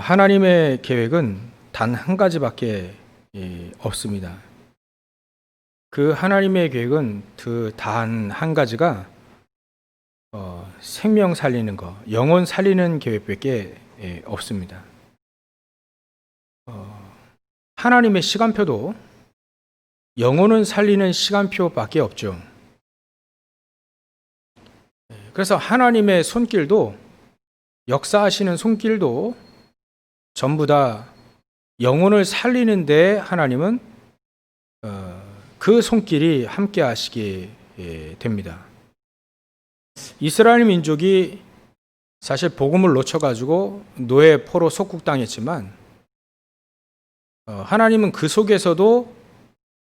하나님의 계획은 단 한 가지밖에 없습니다. 그 하나님의 계획은 그 단 한 가지가 생명 살리는 거, 영혼 살리는 계획밖에 없습니다. 하나님의 시간표도 영혼을 살리는 시간표밖에 없죠. 그래서 하나님의 손길도, 역사하시는 손길도 전부 다 영혼을 살리는데 하나님은 그 손길이 함께 하시게 됩니다. 이스라엘 민족이 사실 복음을 놓쳐가지고 노예 포로 속국당했지만 하나님은 그 속에서도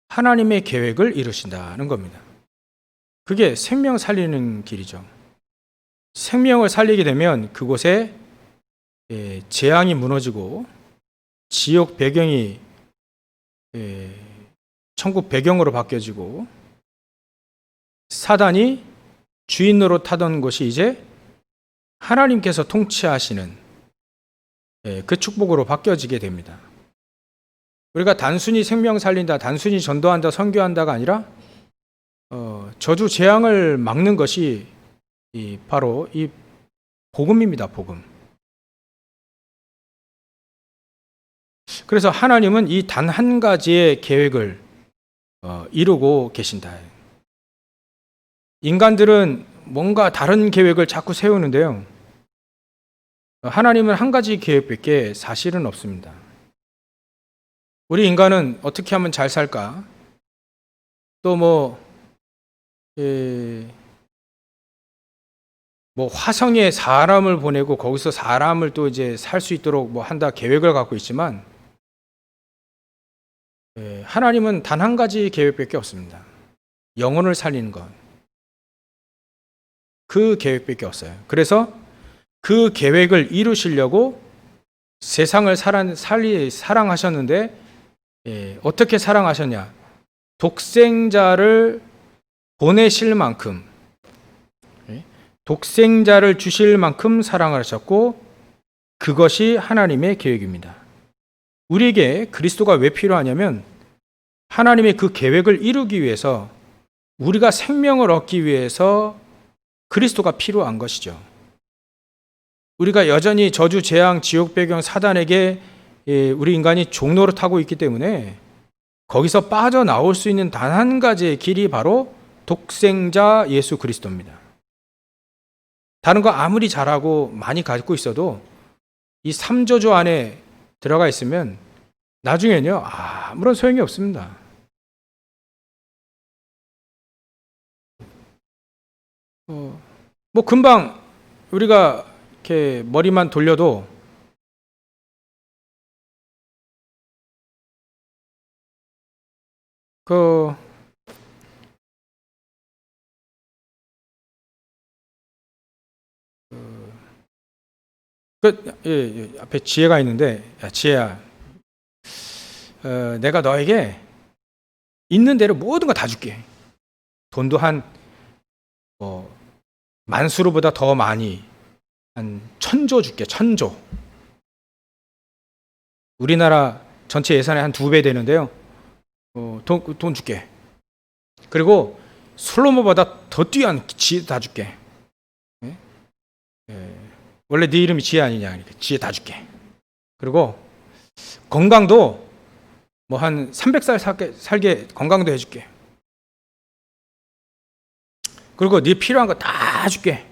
하나님의 계획을 이루신다는 겁니다. 그게 생명 살리는 길이죠. 생명을 살리게 되면 그곳에 재앙이 무너지고 지옥 배경이 천국 배경으로 바뀌어지고 사단이 주인으로 타던 곳이 이제 하나님께서 통치하시는 그 축복으로 바뀌어지게 됩니다. 우리가 단순히 생명 살린다, 단순히 전도한다, 선교한다가 아니라 저주 재앙을 막는 것이 바로 이 복음입니다. 복음. 그래서 하나님은 이 단 한 가지의 계획을 이루고 계신다. 인간들은 뭔가 다른 계획을 자꾸 세우는데요. 하나님은 한 가지 계획밖에 사실은 없습니다. 우리 인간은 어떻게 하면 잘 살까? 또 화성에 사람을 보내고 거기서 사람을 또 이제 살 수 있도록 한다 계획을 갖고 있지만 하나님은 단 한 가지 계획밖에 없습니다. 영혼을 살리는 것. 그 계획밖에 없어요. 그래서 그 계획을 이루시려고 세상을 사랑하셨는데 어떻게 사랑하셨냐? 독생자를 보내실 만큼, 독생자를 주실 만큼 사랑하셨고 그것이 하나님의 계획입니다. 우리에게 그리스도가 왜 필요하냐면 하나님의 그 계획을 이루기 위해서, 우리가 생명을 얻기 위해서 그리스도가 필요한 것이죠. 우리가 여전히 저주, 재앙, 지옥 배경, 사단에게 우리 인간이 종노릇하고 있기 때문에 거기서 빠져나올 수 있는 단 한 가지의 길이 바로 독생자 예수 그리스도입니다. 다른 거 아무리 잘하고 많이 갖고 있어도 이 삼저주 안에 들어가 있으면 나중에는요 아무런 소용이 없습니다. 금방 우리가 이렇게 머리만 돌려도 앞에 지혜가 있는데, 야, 지혜야, 내가 너에게 있는 대로 모든 거 다 줄게. 돈도 한 만수르보다 더 많이, 한 1,000조 줄게. 1,000조. 우리나라 전체 예산의 한 2배 되는데요. 돈 줄게. 그리고 솔로몬보다 더 뛰어난 지혜 다 줄게. 원래 네 이름이 지혜 아니냐? 지혜 다 줄게. 그리고 건강도 한 300살 살게 건강도 해줄게. 그리고 네 필요한 거 다 줄게.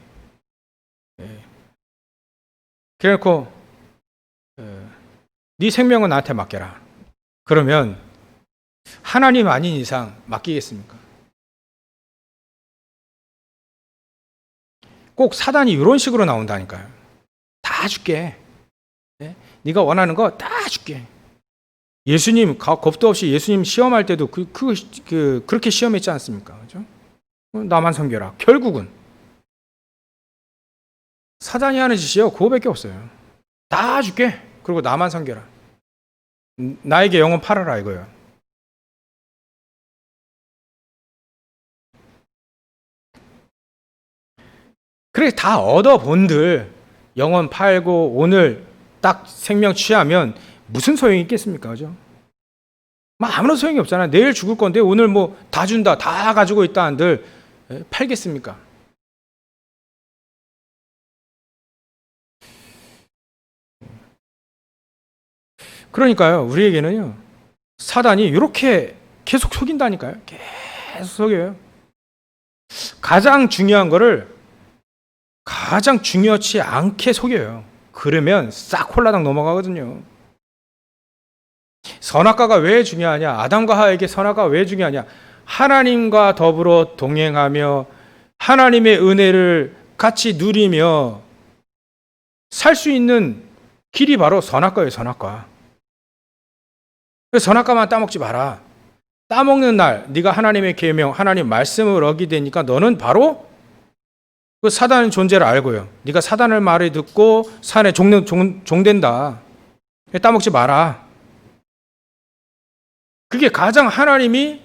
그래놓고 네 생명은 나한테 맡겨라. 그러면 하나님 아닌 이상 맡기겠습니까? 꼭 사단이 이런 식으로 나온다니까요. 다 줄게. 네가 원하는 거 다 줄게. 예수님 겁도 없이 예수님 시험할 때도 그렇게 시험했지 않습니까? 그죠? 나만 섬겨라. 결국은 사단이 하는 짓이요 그거밖에 없어요. 다 줄게. 그리고 나만 섬겨라. 나에게 영혼 팔아라 이거예요. 그래 다 얻어본들 영혼 팔고 오늘 딱 생명 취하면 무슨 소용이 있겠습니까? 그죠? 아무런 소용이 없잖아요. 내일 죽을 건데 오늘 뭐 다 준다, 다 가지고 있다 한들 팔겠습니까? 그러니까요, 우리에게는요, 사단이 이렇게 계속 속인다니까요. 계속 속여요. 가장 중요한 거를 가장 중요치 않게 속여요. 그러면 싹 홀라당 넘어가거든요. 선악과가 왜 중요하냐? 아담과 하와에게 선악과가 왜 중요하냐? 하나님과 더불어 동행하며 하나님의 은혜를 같이 누리며 살 수 있는 길이 바로 선악과예요, 선악과. 선악과만 따먹지 마라. 따먹는 날 네가 하나님의 계명, 하나님 말씀을 어기게 되니까 너는 바로 그 사단의 존재를 알고요. 네가 사단의 말을 듣고 산에 종된다. 따먹지 마라. 그게 가장 하나님이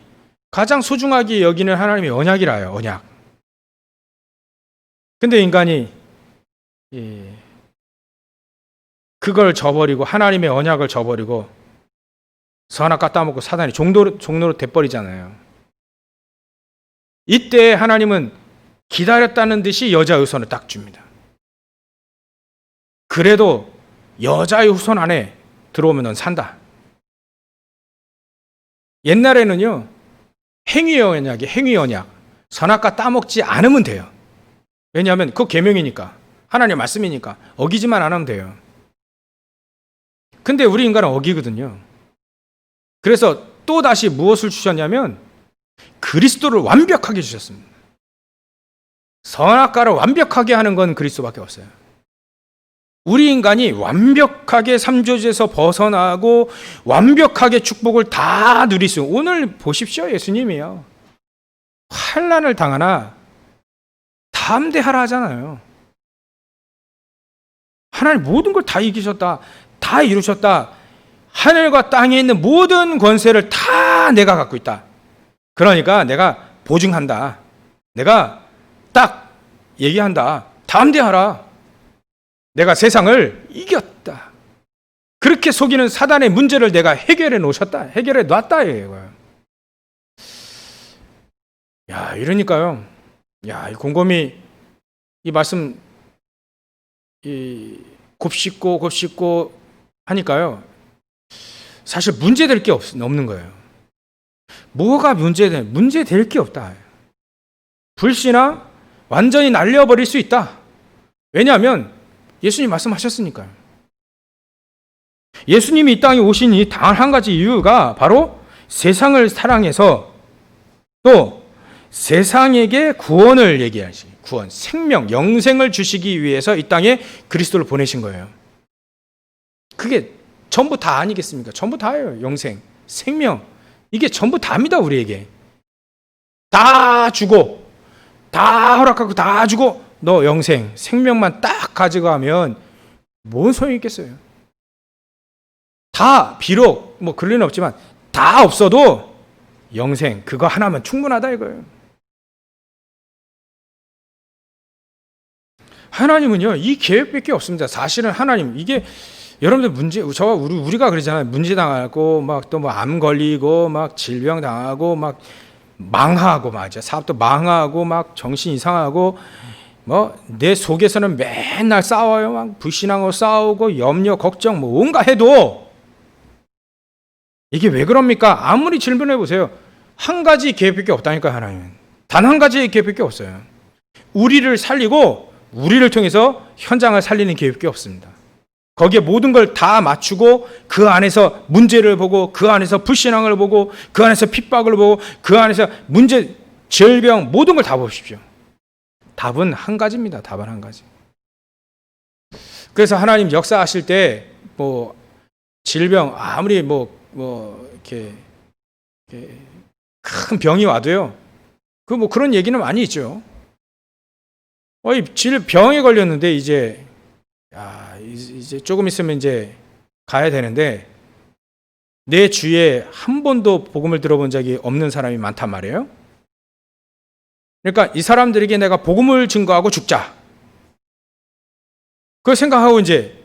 가장 소중하게 여기는 하나님의 언약이라요. 언약. 근데 인간이 그걸 저버리고 하나님의 언약을 저버리고 선악과 따먹고 사단이 종로로 돼버리잖아요. 이때 하나님은 기다렸다는 듯이 여자의 후손을 딱 줍니다. 그래도 여자의 후손 안에 들어오면 넌 산다. 옛날에는요, 행위 언약. 선악과 따먹지 않으면 돼요. 왜냐하면 그거 계명이니까, 하나님 말씀이니까 어기지만 않으면 돼요. 근데 우리 인간은 어기거든요. 그래서 또 다시 무엇을 주셨냐면 그리스도를 완벽하게 주셨습니다. 선악과를 완벽하게 하는 건 그리스도밖에 없어요. 우리 인간이 완벽하게 삼조제에서 벗어나고 완벽하게 축복을 다 누릴 수 있어요. 오늘 보십시오. 예수님이요, 환난을 당하나 담대하라 하잖아요. 하나님 모든 걸 다 이기셨다, 다 이루셨다, 하늘과 땅에 있는 모든 권세를 다 내가 갖고 있다. 그러니까 내가 보증한다. 내가 딱 얘기한다. 담대하라. 내가 세상을 이겼다. 그렇게 속이는 사단의 문제를 내가 해결해 놓으셨다. 해결해 놨다. 이거예요. 야, 이러니까요. 야, 이 곰곰이 이 말씀 곱씹고 하니까요. 사실 문제될 게 없는 거예요. 뭐가 문제될 게 없다. 불신앙 완전히 날려버릴 수 있다. 왜냐하면 예수님 말씀하셨으니까요. 예수님이 이 땅에 오신 이 단 한 가지 이유가 바로 세상을 사랑해서 또 세상에게 구원을 얘기하시, 구원, 생명, 영생을 주시기 위해서 이 땅에 그리스도를 보내신 거예요. 그게 전부 다 아니겠습니까? 전부 다예요. 영생, 생명, 이게 전부 다입니다. 우리에게 다 주고 다 허락하고 다 주고 너 영생, 생명만 딱 가져가면 뭔 소용이 있겠어요? 다 비록 뭐 그럴 리는 없지만 다 없어도 영생 그거 하나면 충분하다 이거예요. 하나님은요, 이 계획밖에 없습니다. 사실은 하나님, 이게 여러분들 우리가 그러잖아요. 문제 당하고 막 또 뭐 암 걸리고 막 질병 당하고 막 망하고 맞아. 사업도 망하고 막 정신 이상하고 뭐 내 속에서는 맨날 싸워요. 막 불신앙으로 싸우고 염려, 걱정 뭐 온갖 해도 이게 왜 그럽니까? 아무리 질문해 보세요. 한 가지 계획밖에 없다니까요. 하나님은 단 한 가지의 계획밖에 없어요. 우리를 살리고 우리를 통해서 현장을 살리는 계획밖에 없습니다. 거기에 모든 걸 다 맞추고 그 안에서 문제를 보고 그 안에서 불신앙을 보고 그 안에서 핍박을 보고 그 안에서 문제, 질병 모든 걸 다 보십시오. 답은 한 가지입니다. 답은 한 가지. 그래서 하나님 역사하실 때 뭐 질병 아무리 이렇게 큰 병이 와도요. 그 뭐 그런 얘기는 많이 있죠. 질병에 걸렸는데 이제 조금 있으면 이제 가야 되는데 내 주위에 한 번도 복음을 들어본 적이 없는 사람이 많단 말이에요. 그러니까 이 사람들에게 내가 복음을 증거하고 죽자. 그걸 생각하고 이제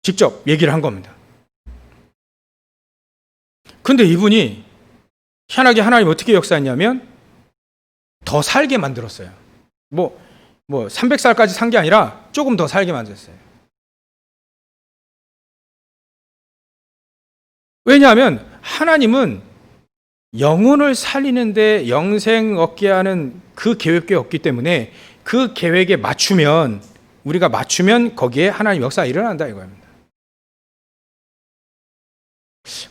직접 얘기를 한 겁니다. 근데 이분이 희한하게 하나님 어떻게 역사했냐면 더 살게 만들었어요. 뭐 300살까지 산 게 아니라 조금 더 살게 만들었어요. 왜냐하면 하나님은 영혼을 살리는데 영생 얻게 하는 그 계획이 없기 때문에 그 계획에 맞추면, 우리가 맞추면 거기에 하나님 역사가 일어난다 이거입니다.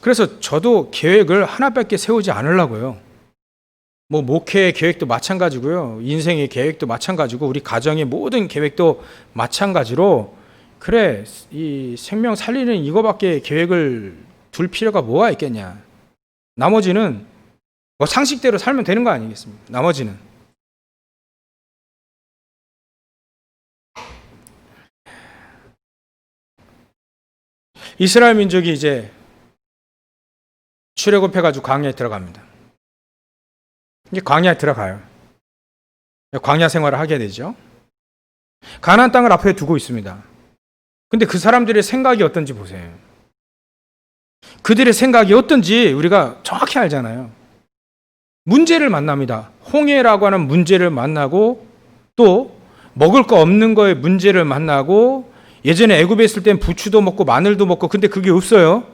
그래서 저도 계획을 하나밖에 세우지 않으려고요. 뭐 목회의 계획도 마찬가지고요. 인생의 계획도 마찬가지고 우리 가정의 모든 계획도 마찬가지로, 그래 이 생명 살리는 이거밖에 계획을 둘 필요가 뭐가 있겠냐. 나머지는 뭐 상식대로 살면 되는 거 아니겠습니까? 나머지는. 이스라엘 민족이 이제 출애굽해가지고 광야에 들어갑니다. 이제 광야에 들어가요. 광야 생활을 하게 되죠. 가나안 땅을 앞에 두고 있습니다. 근데 그 사람들의 생각이 어떤지 보세요. 그들의 생각이 어떤지 우리가 정확히 알잖아요. 문제를 만납니다. 홍해라고 하는 문제를 만나고, 또 먹을 거 없는 거에 문제를 만나고, 예전에 애굽에 있을 땐 부추도 먹고 마늘도 먹고, 근데 그게 없어요.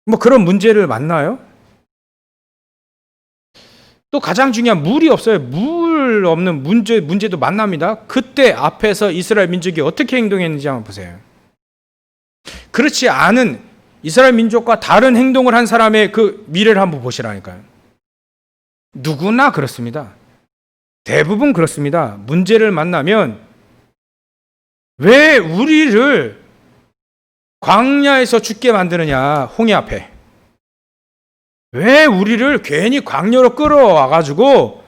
뭐 그런 문제를 만나요. 또 가장 중요한 물이 없어요. 물 없는 문제도 만납니다. 그때 앞에서 이스라엘 민족이 어떻게 행동했는지 한번 보세요. 그렇지 않은 이스라엘 민족과 다른 행동을 한 사람의 그 미래를 한번 보시라니까요. 누구나 그렇습니다. 대부분 그렇습니다. 문제를 만나면 왜 우리를 광야에서 죽게 만드느냐, 홍해 앞에. 왜 우리를 괜히 광야로 끌어와가지고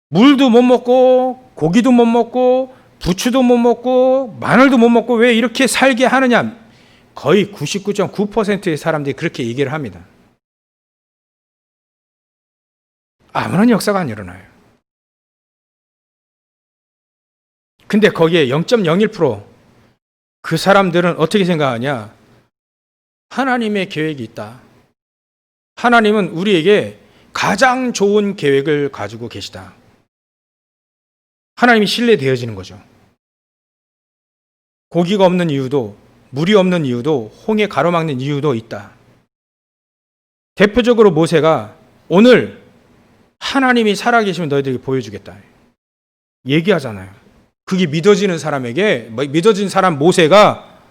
물도 못 먹고 고기도 못 먹고 부추도 못 먹고 마늘도 못 먹고 왜 이렇게 살게 하느냐. 거의 99.9%의 사람들이 그렇게 얘기를 합니다. 아무런 역사가 안 일어나요. 근데 거기에 0.01% 그 사람들은 어떻게 생각하냐? 하나님의 계획이 있다. 하나님은 우리에게 가장 좋은 계획을 가지고 계시다. 하나님이 신뢰되어지는 거죠. 고기가 없는 이유도, 물이 없는 이유도, 홍해 가로막는 이유도 있다. 대표적으로 모세가 오늘 하나님이 살아계시면 너희들에게 보여주겠다 얘기하잖아요. 그게 믿어지는 사람에게, 믿어진 사람 모세가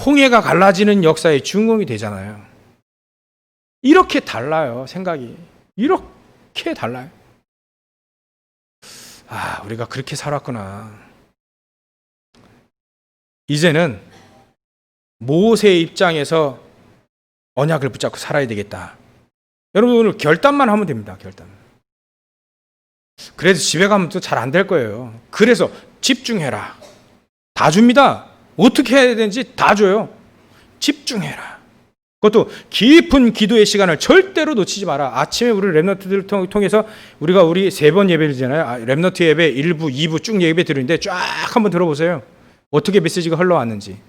홍해가 갈라지는 역사의 주인공이 되잖아요. 이렇게 달라요, 생각이. 이렇게 달라요. 아, 우리가 그렇게 살았구나. 이제는 모세의 입장에서 언약을 붙잡고 살아야 되겠다. 여러분 오늘 결단만 하면 됩니다. 결단. 그래도 집에 가면 또 잘 안 될 거예요. 그래서 집중해라. 다 줍니다. 어떻게 해야 되는지 다 줘요. 집중해라. 그것도 깊은 기도의 시간을 절대로 놓치지 마라. 아침에 우리 랩너트들을 통해서 우리가 우리 3번 예배드리잖아요. 랩너트 예배 1부, 2부 쭉 예배 드리는데 쫙 한번 들어보세요. 어떻게 메시지가 흘러왔는지.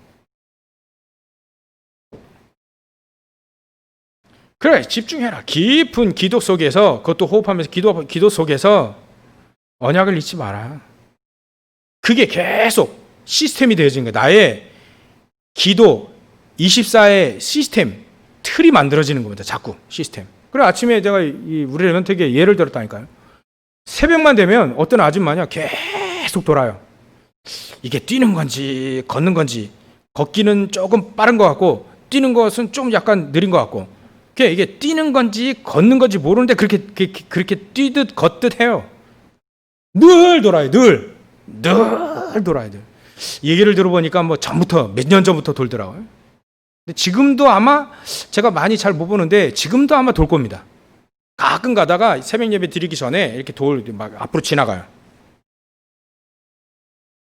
그래, 집중해라. 깊은 기도 속에서, 그것도 호흡하면서 기도 속에서 언약을 잊지 마라. 그게 계속 시스템이 되어진 거야. 나의 기도 24의 시스템, 틀이 만들어지는 겁니다. 자꾸 시스템. 그래, 아침에 제가 우리 랩런트에게 예를 들었다니까요. 새벽만 되면 어떤 아줌마냐 계속 돌아요. 이게 뛰는 건지 걷는 건지, 걷기는 조금 빠른 것 같고 뛰는 것은 좀 약간 느린 것 같고, 이게 뛰는 건지 걷는 건지 모르는데 그렇게 뛰듯 걷듯 해요. 늘 돌아요. 늘 돌아야 돼요. 얘기를 들어보니까 뭐 전부터, 몇 년 전부터 돌더라고요. 근데 지금도 아마, 제가 많이 잘 못 보는데 지금도 아마 돌 겁니다. 가끔 가다가 새벽 예배 드리기 전에 이렇게 막 앞으로 지나가요.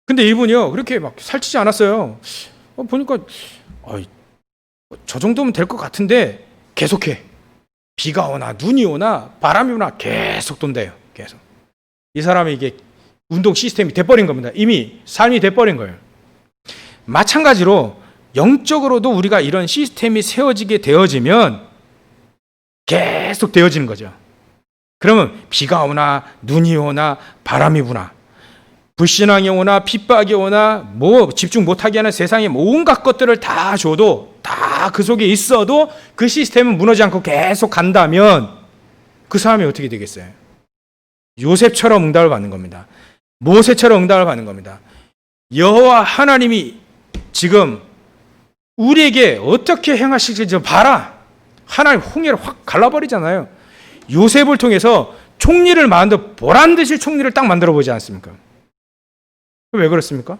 근데 이분이요, 그렇게 막 살찌지 않았어요. 보니까 저 정도면 될 것 같은데 계속해. 비가 오나 눈이 오나 바람이 오나 계속 돈대요. 계속. 이 사람이 이게 운동 시스템이 돼버린 겁니다. 이미 삶이 돼버린 거예요. 마찬가지로 영적으로도 우리가 이런 시스템이 세워지게 되어지면 계속 되어지는 거죠. 그러면 비가 오나 눈이 오나 바람이 부나 불신앙이 오나 핍박이 오나 뭐 집중 못하게 하는 세상의 온갖 것들을 다 줘도 다 그 속에 있어도 그 시스템은 무너지지 않고 계속 간다면 그 사람이 어떻게 되겠어요? 요셉처럼 응답을 받는 겁니다. 모세처럼 응답을 받는 겁니다. 여호와 하나님이 지금 우리에게 어떻게 행하실지 봐라. 하나님 홍해를 확 갈라버리잖아요. 요셉을 통해서 총리를 만들어 보란듯이 총리를 딱 만들어 보지 않습니까? 왜 그렇습니까?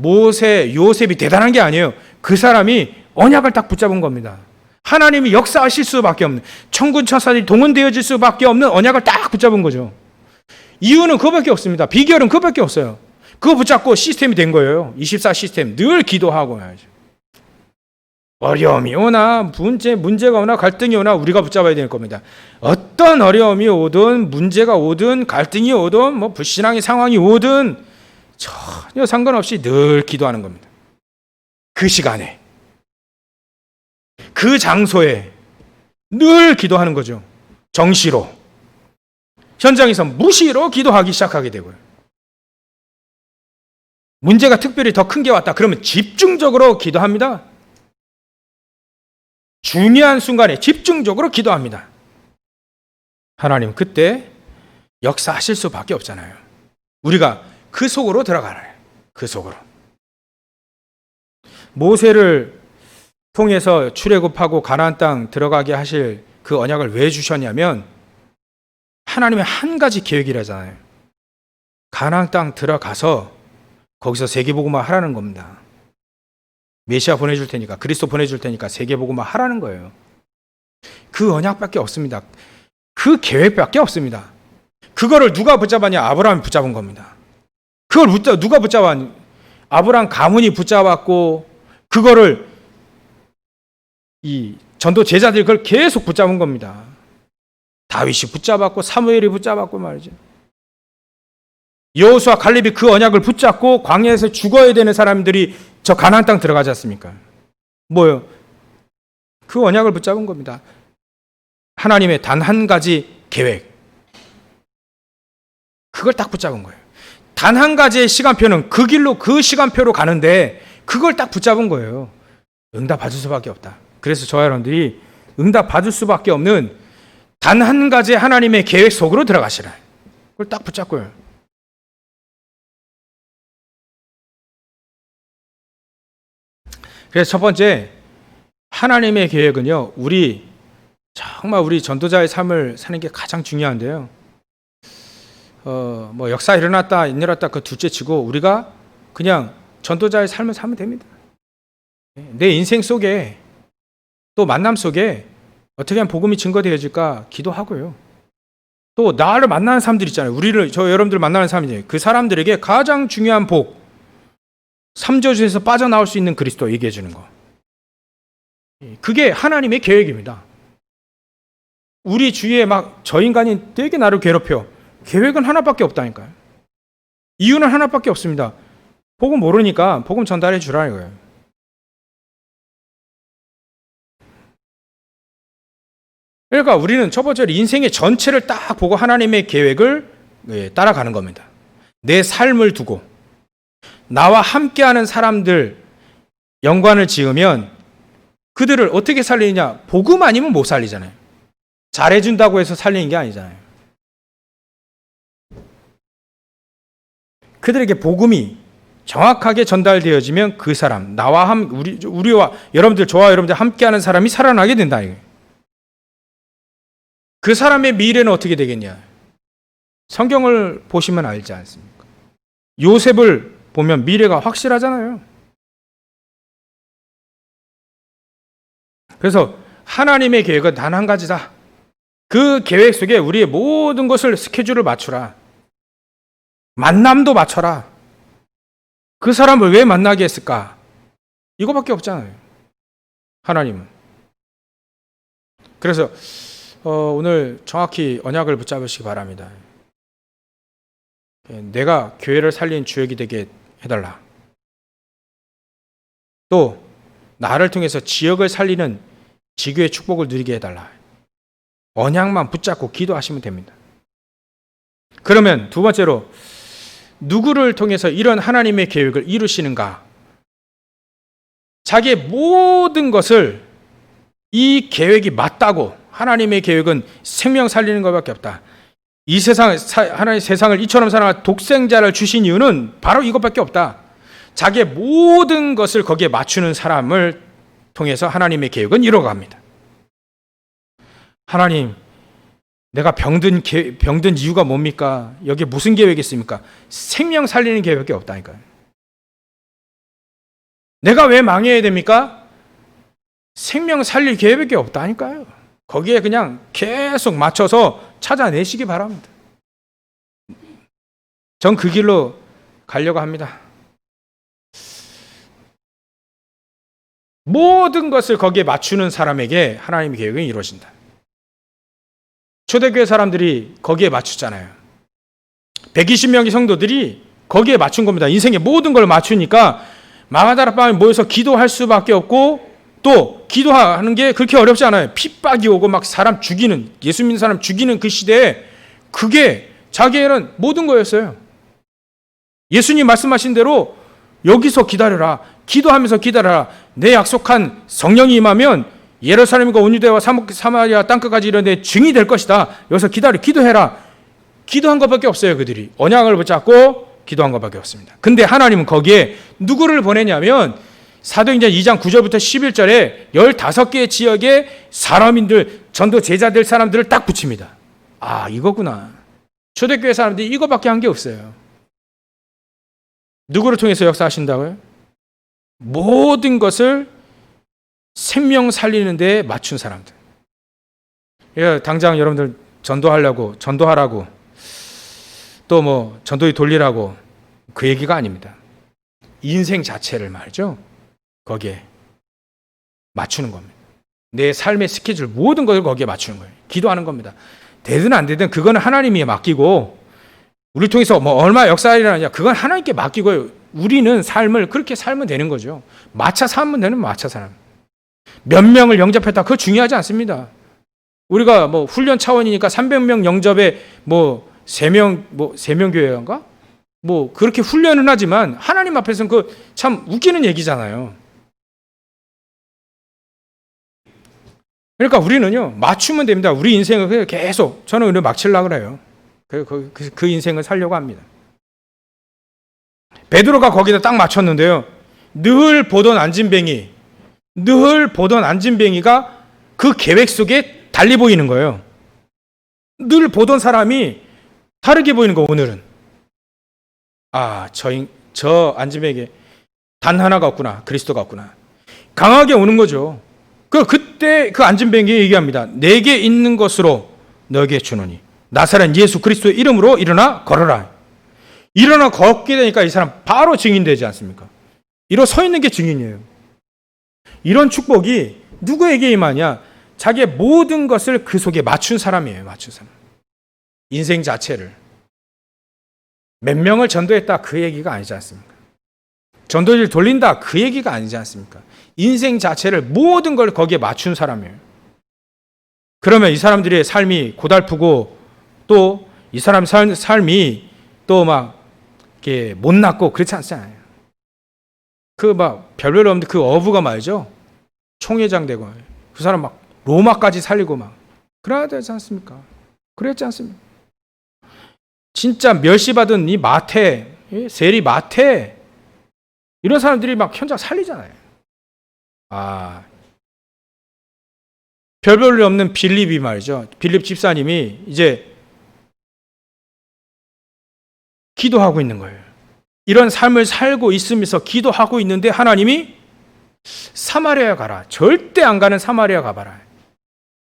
요셉이 대단한 게 아니에요. 그 사람이 언약을 딱 붙잡은 겁니다. 하나님이 역사하실 수밖에 없는, 천군 천사들이 동원되어질 수밖에 없는 언약을 딱 붙잡은 거죠. 이유는 그거밖에 없습니다. 비결은 그거밖에 없어요. 그거 붙잡고 시스템이 된 거예요. 24 시스템. 늘 기도하고 해야죠. 어려움이 오나 문제가 오나 갈등이 오나 우리가 붙잡아야 될 겁니다. 어떤 어려움이 오든 문제가 오든 갈등이 오든 뭐 불신앙의 상황이 오든 전혀 상관없이 늘 기도하는 겁니다. 그 시간에 그 장소에 늘 기도하는 거죠. 정시로 현장에서 무시로 기도하기 시작하게 되고요. 문제가 특별히 더 큰 게 왔다 그러면 집중적으로 기도합니다. 중요한 순간에 집중적으로 기도합니다. 하나님 그때 역사하실 수밖에 없잖아요. 우리가 그 속으로 들어가라. 그 속으로. 모세를 통해서 출애굽하고 가나안 땅 들어가게 하실 그 언약을 왜 주셨냐면 하나님의 한 가지 계획이라잖아요. 가나안 땅 들어가서 거기서 세계복음화 하라는 겁니다. 메시아 보내줄 테니까, 그리스도 보내줄 테니까 세계복음화 하라는 거예요. 그 언약밖에 없습니다. 그 계획밖에 없습니다. 그거를 누가 붙잡았냐? 아브라함이 붙잡은 겁니다. 그걸 누가 붙잡았냐? 아브라함 가문이 붙잡았고 그거를 이 전도 제자들이 그걸 계속 붙잡은 겁니다. 다윗이 붙잡았고 사무엘이 붙잡았고 말이죠. 여호수아 갈렙이 그 언약을 붙잡고 광야에서 죽어야 되는 사람들이 저 가나안 땅 들어가지 않습니까? 뭐요? 그 언약을 붙잡은 겁니다. 하나님의 단 한 가지 계획. 그걸 딱 붙잡은 거예요. 단 한 가지의 시간표는 그 길로 그 시간표로 가는데 그걸 딱 붙잡은 거예요. 응답 받을 수밖에 없다. 그래서 저와 여러분들이 응답 받을 수밖에 없는 단 한 가지 하나님의 계획 속으로 들어가시라. 그걸 딱 붙잡고요. 그래서 첫 번째 하나님의 계획은요. 정말 우리 전도자의 삶을 사는 게 가장 중요한데요. 뭐 역사 일어났다 그 둘째 치고 우리가 그냥 전도자의 삶을 살면 됩니다. 내 인생 속에 또 만남 속에 어떻게 하면 복음이 증거되어질까 기도하고요. 또 나를 만나는 사람들 있잖아요. 여러분들 만나는 사람이잖아요. 그 사람들에게 가장 중요한 복, 삼저주에서 빠져나올 수 있는 그리스도 얘기해 주는 거. 그게 하나님의 계획입니다. 우리 주위에 막 저 인간이 되게 나를 괴롭혀. 계획은 하나밖에 없다니까요. 이유는 하나밖에 없습니다. 복음 모르니까 복음 전달해 주라는 거예요. 그러니까 우리는 첫 번째로 인생의 전체를 딱 보고 하나님의 계획을 따라가는 겁니다. 내 삶을 두고 나와 함께하는 사람들 연관을 지으면 그들을 어떻게 살리느냐? 복음 아니면 못 살리잖아요. 잘해준다고 해서 살리는 게 아니잖아요. 그들에게 복음이 정확하게 전달되어지면 그 사람, 우리와 여러분들, 저와 여러분들 함께하는 사람이 살아나게 된다. 그 사람의 미래는 어떻게 되겠냐? 성경을 보시면 알지 않습니까? 요셉을 보면 미래가 확실하잖아요. 그래서 하나님의 계획은 단 한 가지다. 그 계획 속에 우리의 모든 것을 스케줄을 맞추라. 만남도 맞춰라. 그 사람을 왜 만나게 했을까? 이거밖에 없잖아요. 하나님은. 그래서 오늘 정확히 언약을 붙잡으시기 바랍니다. 내가 교회를 살린 주역이 되게 해달라. 또 나를 통해서 지역을 살리는 지교의 축복을 누리게 해달라. 언약만 붙잡고 기도하시면 됩니다. 그러면 두 번째로 누구를 통해서 이런 하나님의 계획을 이루시는가? 자기의 모든 것을 이 계획이 맞다고, 하나님의 계획은 생명 살리는 것밖에 없다. 이 하나님 세상을 이처럼 사랑한 독생자를 주신 이유는 바로 이것밖에 없다. 자기의 모든 것을 거기에 맞추는 사람을 통해서 하나님의 계획은 이루어갑니다. 하나님, 내가 병든 이유가 뭡니까? 여기에 무슨 계획이 있습니까? 생명 살리는 계획이 없다니까요. 내가 왜 망해야 됩니까? 생명 살릴 계획이 없다니까요. 거기에 그냥 계속 맞춰서 찾아내시기 바랍니다. 전 그 길로 가려고 합니다. 모든 것을 거기에 맞추는 사람에게 하나님의 계획은 이루어진다. 초대교회 사람들이 거기에 맞추잖아요. 120명의 성도들이 거기에 맞춘 겁니다. 인생의 모든 걸 맞추니까 마가다락방에 모여서 기도할 수밖에 없고, 또 기도하는 게 그렇게 어렵지 않아요. 핍박이 오고 막 사람 죽이는, 예수 믿는 사람 죽이는 그 시대에 그게 자기에는 모든 거였어요. 예수님 말씀하신 대로 여기서 기다려라, 기도하면서 기다려라. 내 약속한 성령이 임하면 예루살렘과 온 유대와 사마리아 땅끝까지 이런 데 증이 될 것이다. 여기서 기도해라. 기도한 것밖에 없어요. 그들이 언약을 붙잡고 기도한 것밖에 없습니다. 근데 하나님은 거기에 누구를 보내냐면 사도행전 2장 9절부터 11절에 15개의 지역의 사람인들, 전도 제자 될 사람들을 딱 붙입니다. 아, 이거구나. 초대교회 사람들이 이거밖에 한 게 없어요. 누구를 통해서 역사하신다고요? 모든 것을 생명 살리는 데 맞춘 사람들. 당장 여러분들 전도하라고 또 뭐 전도에 돌리라고 그 얘기가 아닙니다. 인생 자체를 말이죠. 거기에 맞추는 겁니다. 내 삶의 스케줄 모든 것을 거기에 맞추는 거예요. 기도하는 겁니다. 되든 안 되든 그거는 하나님이 맡기고, 우리 통해서 뭐 얼마 역사하리라느냐 그건 하나님께 맡기고요. 우리는 삶을 그렇게 살면 되는 거죠. 마차 살면 되는 마차 사람. 몇 명을 영접했다 그거 중요하지 않습니다. 우리가 뭐 훈련 차원이니까 300명 영접에 뭐 3명 교회인가? 뭐 그렇게 훈련은 하지만 하나님 앞에서는 그 참 웃기는 얘기잖아요. 그러니까 우리는요 맞추면 됩니다. 우리 인생을 계속, 저는 오늘 막 치려고 그래요. 그 인생을 살려고 합니다. 베드로가 거기다 딱 맞췄는데요. 늘 보던 안진뱅이가 그 계획 속에 달리 보이는 거예요. 늘 보던 사람이 다르게 보이는 거. 오늘은 저 안진뱅이에 단 하나가 없구나. 그리스도가 없구나. 강하게 오는 거죠. 그때 그 안진뱅이 얘기합니다. 내게 있는 것으로 너에게 주노니 나사렛 예수 그리스도의 이름으로 일어나 걸어라. 일어나 걷게 되니까 이 사람 바로 증인되지 않습니까? 일어서 있는 게 증인이에요. 이런 축복이 누구에게 임하냐? 자기의 모든 것을 그 속에 맞춘 사람이에요. 맞춘 사람. 인생 자체를. 몇 명을 전도했다 그 얘기가 아니지 않습니까? 전도지를 돌린다 그 얘기가 아니지 않습니까? 인생 자체를 모든 걸 거기에 맞춘 사람이에요. 그러면 이 사람들의 삶이 고달프고 또 이 사람 삶이 또 막 이렇게 못났고 그렇지 않잖아요. 그 막 별별 없는데 그 어부가 말이죠. 총회장 되고 그 사람 막 로마까지 살리고 막 그래야 되지 않습니까? 그랬지 않습니까? 진짜 멸시받은 이 마태, 세리 마태 이런 사람들이 막 현장 살리잖아요. 별별 없는 빌립이 말이죠. 빌립 집사님이 이제 기도하고 있는 거예요. 이런 삶을 살고 있으면서 기도하고 있는데 하나님이 사마리아 가라. 절대 안 가는 사마리아 가봐라.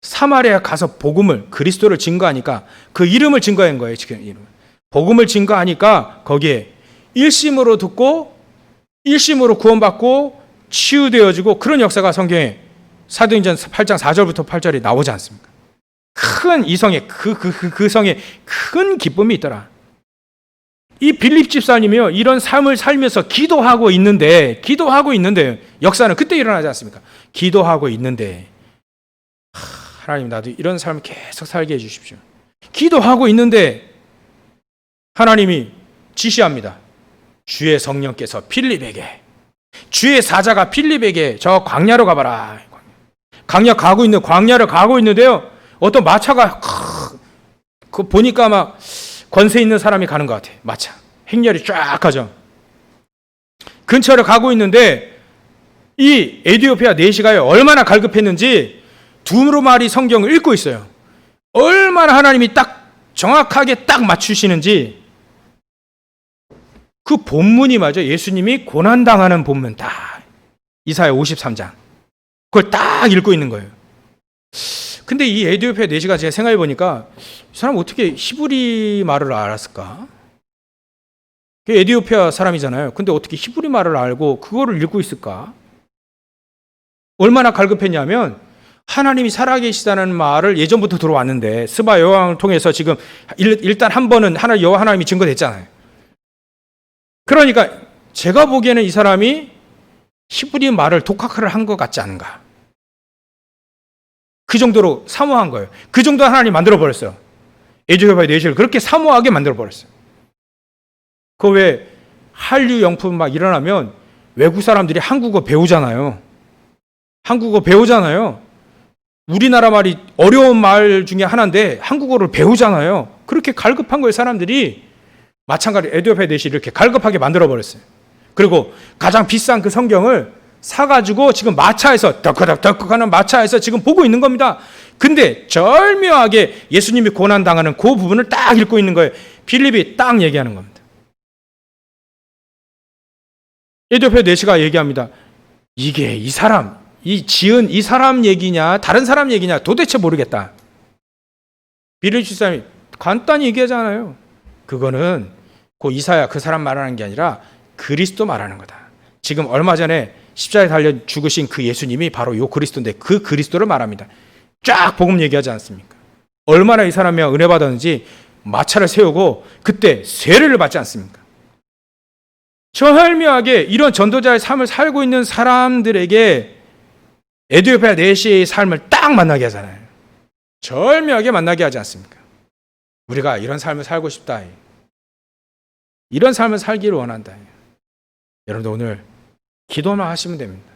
사마리아 가서 복음을, 그리스도를 증거하니까 그 이름을 증거한 거예요. 지금 이름. 복음을 증거하니까 거기에 일심으로 듣고 일심으로 구원받고 치유되어지고 그런 역사가 성경에 사도행전 8장 4절부터 8절에 나오지 않습니까? 큰 이성에 그 성에 큰 기쁨이 있더라. 이 빌립 집사님이요, 이런 삶을 살면서 기도하고 있는데 역사는 그때 일어나지 않습니까? 기도하고 있는데 하나님, 나도 이런 삶을 계속 살게 해주십시오. 기도하고 있는데 하나님이 지시합니다. 주의 성령께서 필립에게, 주의 사자가 필립에게 저 광야로 가봐라. 광야를 가고 있는데요, 어떤 마차가 그 보니까 막 권세 있는 사람이 가는 것 같아. 마차 행렬이 쫙 가죠. 근처를 가고 있는데 이 에티오피아 내시가요, 얼마나 갈급했는지 두루마리 성경을 읽고 있어요. 얼마나 하나님이 딱 정확하게 딱 맞추시는지. 그 본문이 맞아. 예수님이 고난당하는 본문 딱 이사야 53장 그걸 딱 읽고 있는 거예요. 근데 이 에티오피아 내시가 제가 생각해 보니까 이 사람 어떻게 히브리 말을 알았을까? 에티오피아 사람이잖아요. 근데 어떻게 히브리 말을 알고 그거를 읽고 있을까? 얼마나 갈급했냐면 하나님이 살아계시다는 말을 예전부터 들어왔는데 스바 여왕을 통해서 지금 일단 한 번은 하나님이 증거됐잖아요. 그러니까 제가 보기에는 이 사람이 히브리 말을 독학을 한 것 같지 않은가. 그 정도로 사모한 거예요. 그 정도 하나님 만들어버렸어요. 에티오피아 내시를 그렇게 사모하게 만들어버렸어요. 그 왜 한류 영품 막 일어나면 외국 사람들이 한국어 배우잖아요. 우리나라 말이 어려운 말 중에 하나인데 한국어를 배우잖아요. 그렇게 갈급한 거예요, 사람들이. 마찬가지로 에티오피아 내시를 이렇게 갈급하게 만들어버렸어요. 그리고 가장 비싼 그 성경을 사가지고 지금 마차에서 덕덕덕덕 하는 마차에서 지금 보고 있는 겁니다. 근데 절묘하게 예수님이 고난당하는 그 부분을 딱 읽고 있는 거예요. 빌립이 딱 얘기하는 겁니다. 에티오피아 내시가 얘기합니다. 이게 이 사람 얘기냐 다른 사람 얘기냐 도대체 모르겠다. 빌립 집사님이 간단히 얘기하잖아요. 그거는 그 이사야 그 사람 말하는 게 아니라 그리스도 말하는 거다. 지금 얼마 전에 십자가에 달려 죽으신 그 예수님이 바로 요 그리스도인데 그 그리스도를 말합니다. 쫙 복음 얘기하지 않습니까? 얼마나 이 사람이 은혜 받았는지 마차를 세우고 그때 세례를 받지 않습니까? 절묘하게 이런 전도자의 삶을 살고 있는 사람들에게 에티오피아 내시의 삶을 딱 만나게 하잖아요. 절묘하게 만나게 하지 않습니까? 우리가 이런 삶을 살고 싶다. 이런 삶을 살기를 원한다. 여러분들 오늘 기도만 하시면 됩니다.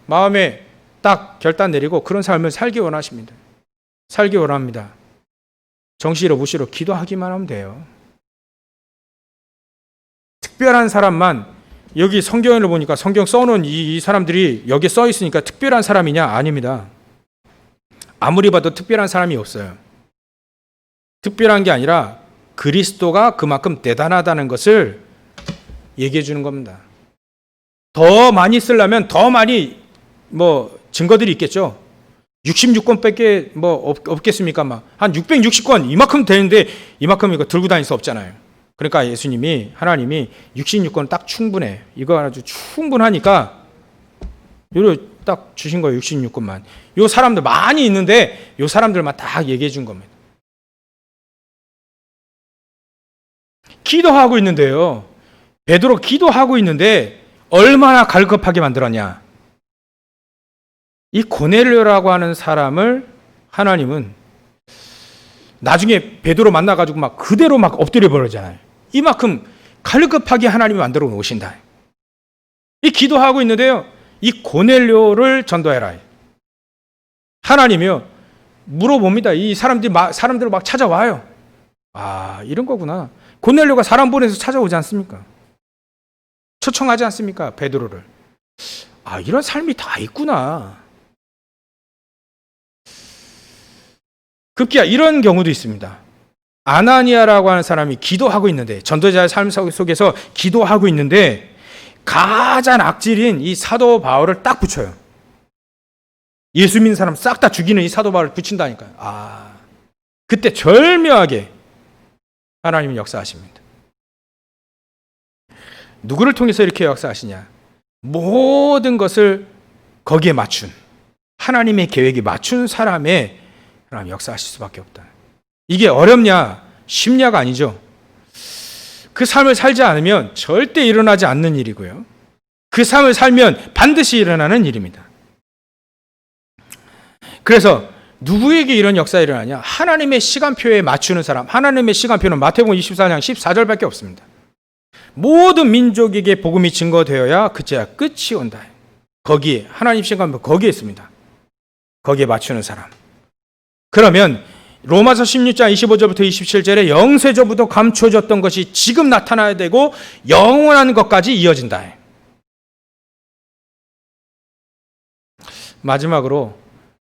마음에 딱 결단 내리고 그런 삶을 살기 원하십니다. 살기 원합니다. 정시로 무시로 기도하기만 하면 돼요. 특별한 사람만, 여기 성경을 보니까 성경 써놓은 이 사람들이 여기 써 있으니까 특별한 사람이냐? 아닙니다. 아무리 봐도 특별한 사람이 없어요. 특별한 게 아니라 그리스도가 그만큼 대단하다는 것을 얘기해 주는 겁니다. 더 많이 쓰려면 더 많이 증거들이 있겠죠. 66권밖에 없겠습니까? 한 660권 이만큼 되는데 이만큼 이거 들고 다닐 수 없잖아요. 그러니까 하나님이 66권 딱 충분해. 이거 아주 충분하니까 요로 딱 주신 거예요. 66권만. 요 사람들 많이 있는데 요 사람들만 딱 얘기해 준 겁니다. 기도하고 있는데요. 베드로 기도하고 있는데 얼마나 갈급하게 만들었냐. 이 고넬료라고 하는 사람을 하나님은 나중에 베드로 만나가지고 막 그대로 막 엎드려 버리잖아요. 이만큼 갈급하게 하나님이 만들어 놓으신다. 이 기도하고 있는데요. 이 고넬료를 전도해라. 하나님이요. 물어봅니다. 이 사람들 막 찾아와요. 아, 이런 거구나. 고넬료가 사람 보내서 찾아오지 않습니까? 초청하지 않습니까? 베드로를. 아, 이런 삶이 다 있구나. 급기야 이런 경우도 있습니다. 아나니아라고 하는 사람이 기도하고 있는데, 전도자의 삶 속에서 기도하고 있는데 가장 악질인 이 사도 바울을 딱 붙여요. 예수 믿는 사람 싹 다 죽이는 이 사도 바울을 붙인다니까요. 아, 그때 절묘하게 하나님은 역사하십니다. 누구를 통해서 이렇게 역사하시냐? 모든 것을 거기에 맞춘, 하나님의 계획에 맞춘 사람의 하나님 역사하실 수밖에 없다. 이게 어렵냐? 쉽냐가 아니죠. 그 삶을 살지 않으면 절대 일어나지 않는 일이고요. 그 삶을 살면 반드시 일어나는 일입니다. 그래서 누구에게 이런 역사가 일어나냐? 하나님의 시간표에 맞추는 사람. 하나님의 시간표는 마태복음 24장 14절밖에 없습니다. 모든 민족에게 복음이 증거되어야 그제야 끝이 온다. 거기에 하나님 시간표 거기에 있습니다. 거기에 맞추는 사람. 그러면 로마서 16장 25절부터 27절에 영세전부터 감춰졌던 것이 지금 나타나야 되고 영원한 것까지 이어진다. 마지막으로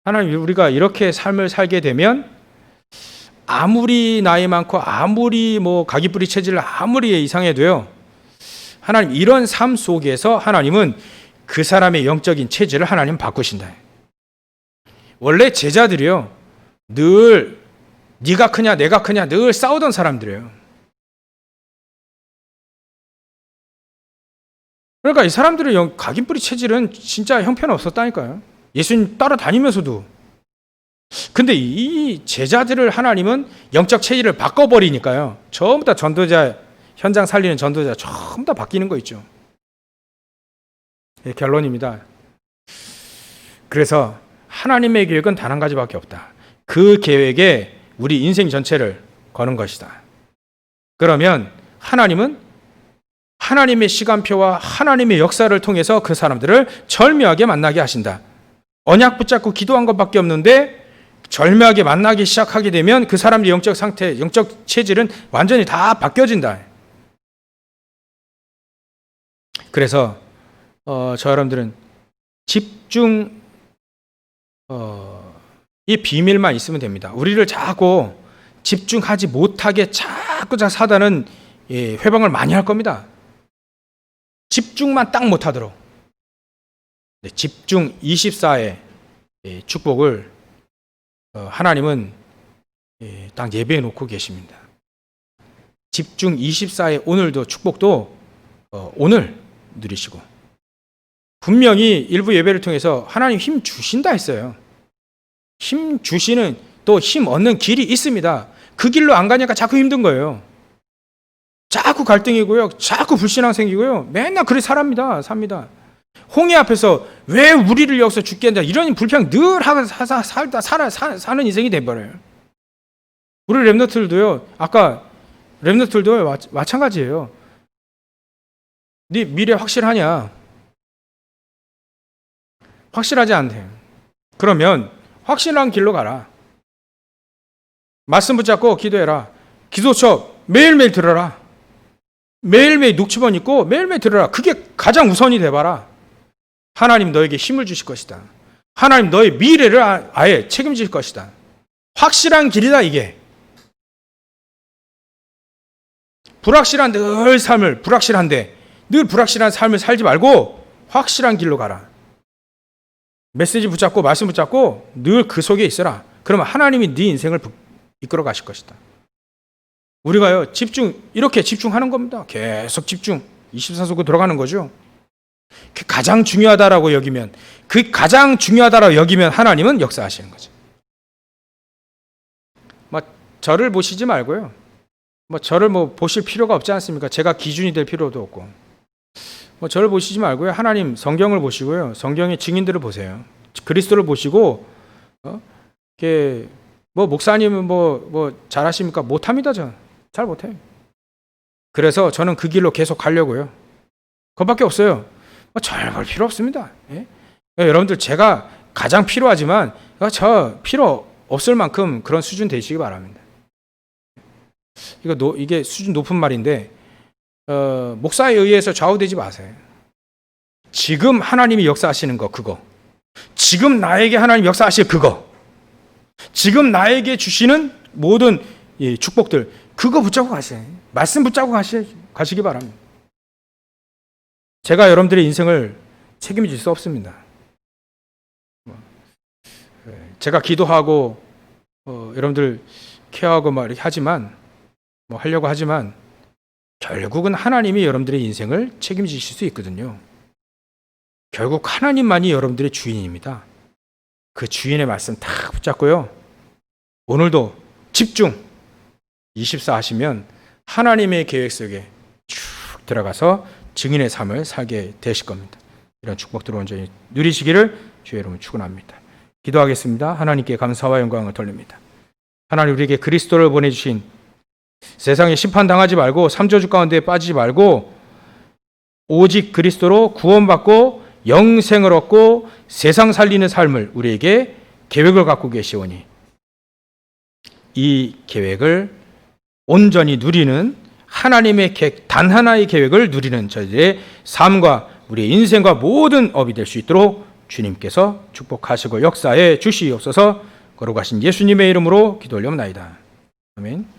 하나님, 우리가 이렇게 삶을 살게 되면 아무리 나이 많고 아무리 가기뿌리 체질을 아무리 이상해도요, 하나님 이런 삶 속에서 하나님은 그 사람의 영적인 체질을 하나님 바꾸신다. 원래 제자들이요, 늘 네가 크냐 내가 크냐 늘 싸우던 사람들이에요. 그러니까 이 사람들의 각인뿌리 체질은 진짜 형편없었다니까요. 예수님 따라다니면서도. 근데 이 제자들을 하나님은 영적 체질을 바꿔버리니까요, 전부 다 전도자, 현장 살리는 전도자 전부 다 바뀌는 거 있죠. 결론입니다. 그래서 하나님의 계획은 단 한 가지밖에 없다. 그 계획에 우리 인생 전체를 거는 것이다. 그러면 하나님은 하나님의 시간표와 하나님의 역사를 통해서 그 사람들을 절묘하게 만나게 하신다. 언약 붙잡고 기도한 것밖에 없는데 절묘하게 만나기 시작하게 되면 그 사람의 영적 상태, 영적 체질은 완전히 다 바뀌어진다. 그래서 저 여러분들은 집중 이 비밀만 있으면 됩니다. 우리를 자꾸 집중하지 못하게 자꾸 사단은 회방을 많이 할 겁니다. 집중만 딱 못하도록. 집중 24의 축복을 하나님은 딱 예배해 놓고 계십니다. 집중 24의 오늘도 축복도 오늘 누리시고, 분명히 일부 예배를 통해서 하나님 힘 주신다 했어요. 힘 주시는, 또 힘 얻는 길이 있습니다. 그 길로 안 가니까 자꾸 힘든 거예요. 자꾸 갈등이고요, 자꾸 불신앙 생기고요, 맨날 그렇게 삽니다. 홍해 앞에서 왜 우리를 여기서 죽게 한다, 이런 불평 늘 하고 사는 인생이 돼버려요. 우리 렘넌트들도요, 아까 렘넌트들도 마찬가지예요. 네 미래 확실하냐? 확실하지 않대. 그러면 확실한 길로 가라. 말씀 붙잡고 기도해라. 기도처 매일매일 들어라. 매일매일 녹취본 있고 매일매일 들어라. 그게 가장 우선이 돼봐라. 하나님 너에게 힘을 주실 것이다. 하나님 너의 미래를 아예 책임질 것이다. 확실한 길이다 이게. 불확실한 늘 불확실한 삶을 살지 말고 확실한 길로 가라. 메시지 붙잡고 말씀 붙잡고 늘 그 속에 있어라. 그러면 하나님이 네 인생을 이끌어 가실 것이다. 우리가요, 이렇게 집중하는 겁니다. 계속 집중. 24속으로 들어가는 거죠. 가장 중요하다라고 여기면, 하나님은 역사하시는 거죠. 저를 보시지 말고요. 저를 보실 필요가 없지 않습니까? 제가 기준이 될 필요도 없고. 저를 보시지 말고요. 하나님 성경을 보시고요. 성경의 증인들을 보세요. 그리스도를 보시고, 목사님은 잘하십니까? 못합니다, 잘 못해요. 그래서 저는 그 길로 계속 가려고요. 그것밖에 없어요. 잘 볼 필요 없습니다. 예? 여러분들 제가 가장 필요하지만 저 필요 없을 만큼 그런 수준 되시기 바랍니다. 이게 수준 높은 말인데, 목사에 의해서 좌우되지 마세요. 지금 하나님이 역사하시는 거, 그거. 지금 나에게 하나님 역사하실 그거. 지금 나에게 주시는 모든 축복들, 그거 붙잡고 가세요. 말씀 붙잡고 가시기 바랍니다. 제가 여러분들의 인생을 책임질 수 없습니다. 제가 기도하고 여러분들 케어하고 이렇게 하지만, 하려고 하지만 결국은 하나님이 여러분들의 인생을 책임지실 수 있거든요. 결국 하나님만이 여러분들의 주인입니다. 그 주인의 말씀 딱 붙잡고요. 오늘도 집중 24 하시면 하나님의 계획 속에 들어가서 증인의 삶을 살게 되실 겁니다. 이런 축복들을 온전히 누리시기를 주의 이름으로 축원합니다. 기도하겠습니다. 하나님께 감사와 영광을 돌립니다. 하나님, 우리에게 그리스도를 보내주신, 세상에 심판당하지 말고 삼저주 가운데 빠지지 말고 오직 그리스도로 구원받고 영생을 얻고 세상 살리는 삶을 우리에게 계획을 갖고 계시오니 이 계획을 온전히 누리는 하나님의 계획, 단 하나의 계획을 누리는 저희들의 삶과 우리의 인생과 모든 업이 될 수 있도록 주님께서 축복하시고 역사에 주시옵소서. 거룩하신 예수님의 이름으로 기도 올려옵나이다. 아멘.